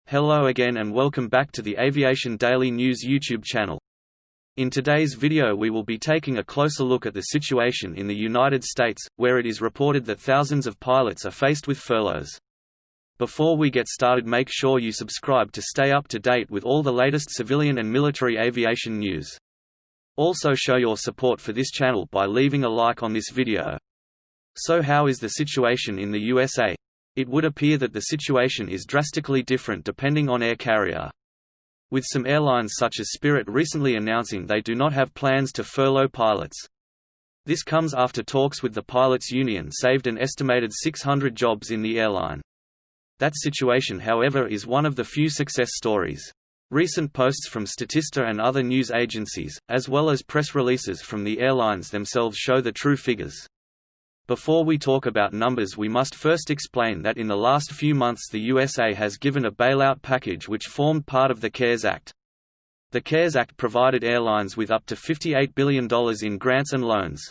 Hello again and welcome back to the Aviation Daily News YouTube channel. In today's video we will be taking a closer look at the situation in the United States, where it is reported that thousands of pilots are faced with furloughs. Before we get started, make sure you subscribe to stay up to date with all the latest civilian and military aviation news. Also show your support for this channel by leaving a like on this video. So how is the situation in the USA? It would appear that the situation is drastically different depending on air carrier. With some airlines such as Spirit recently announcing they do not have plans to furlough pilots. This comes after talks with the pilots' union saved an estimated 600 jobs in the airline. That situation, however, is one of the few success stories. Recent posts from Statista and other news agencies, as well as press releases from the airlines themselves, show the true figures. Before we talk about numbers, we must first explain that in the last few months the USA has given a bailout package which formed part of the CARES Act. The CARES Act provided airlines with up to $58 billion in grants and loans.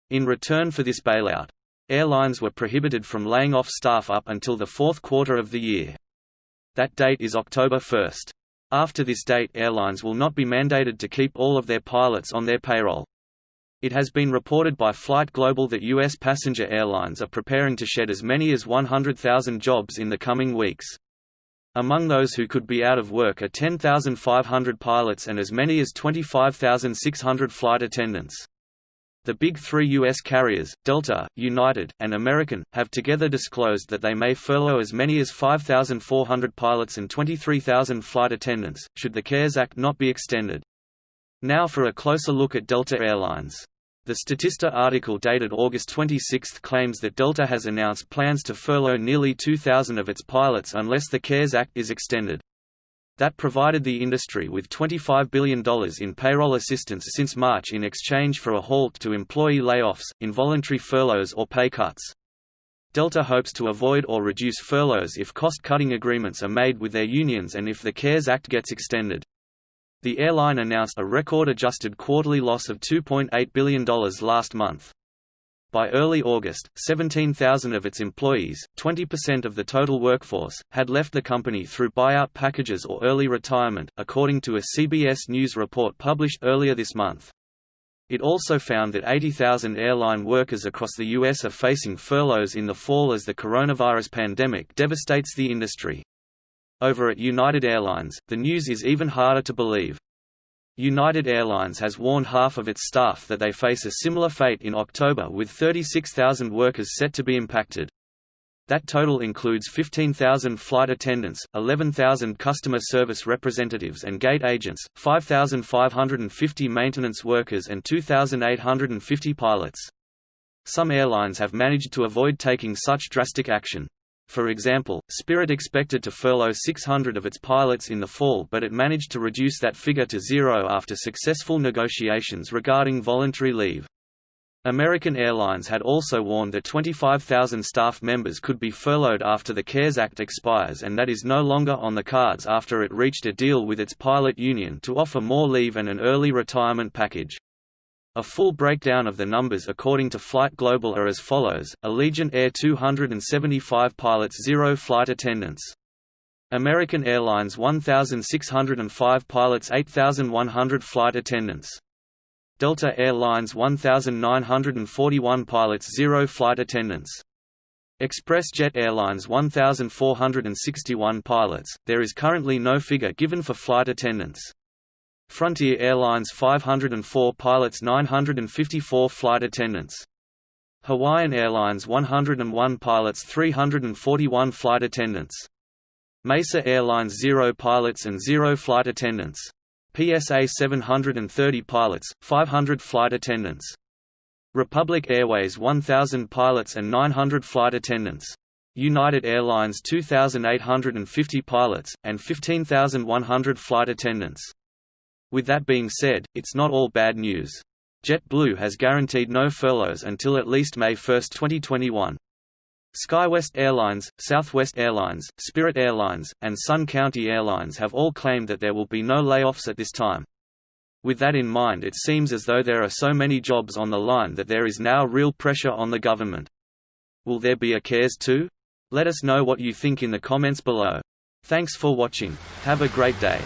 In return for this bailout, airlines were prohibited from laying off staff up until the fourth quarter of the year. That date is October 1. After this date, airlines will not be mandated to keep all of their pilots on their payroll. It has been reported by Flight Global that U.S. passenger airlines are preparing to shed as many as 100,000 jobs in the coming weeks. Among those who could be out of work are 10,500 pilots and as many as 25,600 flight attendants. The big three U.S. carriers, Delta, United, and American, have together disclosed that they may furlough as many as 5,400 pilots and 23,000 flight attendants, should the CARES Act not be extended. Now for a closer look at Delta Airlines. The Statista article dated August 26 claims that Delta has announced plans to furlough nearly 2,000 of its pilots unless the CARES Act is extended. That provided the industry with $25 billion in payroll assistance since March in exchange for a halt to employee layoffs, involuntary furloughs or pay cuts. Delta hopes to avoid or reduce furloughs if cost-cutting agreements are made with their unions and if the CARES Act gets extended. The airline announced a record-adjusted quarterly loss of $2.8 billion last month. By early August, 17,000 of its employees, 20% of the total workforce, had left the company through buyout packages or early retirement, according to a CBS News report published earlier this month. It also found that 80,000 airline workers across the U.S. are facing furloughs in the fall as the coronavirus pandemic devastates the industry. Over at United Airlines, the news is even harder to believe. United Airlines has warned half of its staff that they face a similar fate in October, with 36,000 workers set to be impacted. That total includes 15,000 flight attendants, 11,000 customer service representatives and gate agents, 5,550 maintenance workers and 2,850 pilots. Some airlines have managed to avoid taking such drastic action. For example, Spirit expected to furlough 600 of its pilots in the fall, but it managed to reduce that figure to zero after successful negotiations regarding voluntary leave. American Airlines had also warned that 25,000 staff members could be furloughed after the CARES Act expires, and that is no longer on the cards after it reached a deal with its pilot union to offer more leave and an early retirement package. A full breakdown of the numbers according to Flight Global are as follows: Allegiant Air 275 pilots, 0 flight attendants. American Airlines 1,605 pilots, 8,100 flight attendants. Delta Air Lines 1,941 pilots, 0 flight attendants. ExpressJet Airlines 1,461 pilots, there is currently no figure given for flight attendants. Frontier Airlines 504 pilots, 954 flight attendants. Hawaiian Airlines 101 pilots, 341 flight attendants. Mesa Airlines 0 pilots and 0 flight attendants. PSA 730 pilots, 500 flight attendants. Republic Airways 1,000 pilots and 900 flight attendants. United Airlines 2,850 pilots, and 15,100 flight attendants. With that being said, it's not all bad news. JetBlue has guaranteed no furloughs until at least May 1, 2021. SkyWest Airlines, Southwest Airlines, Spirit Airlines, and Sun County Airlines have all claimed that there will be no layoffs at this time. With that in mind, it seems as though there are so many jobs on the line that there is now real pressure on the government. Will there be a CARES 2? Let us know what you think in the comments below. Thanks for watching. Have a great day.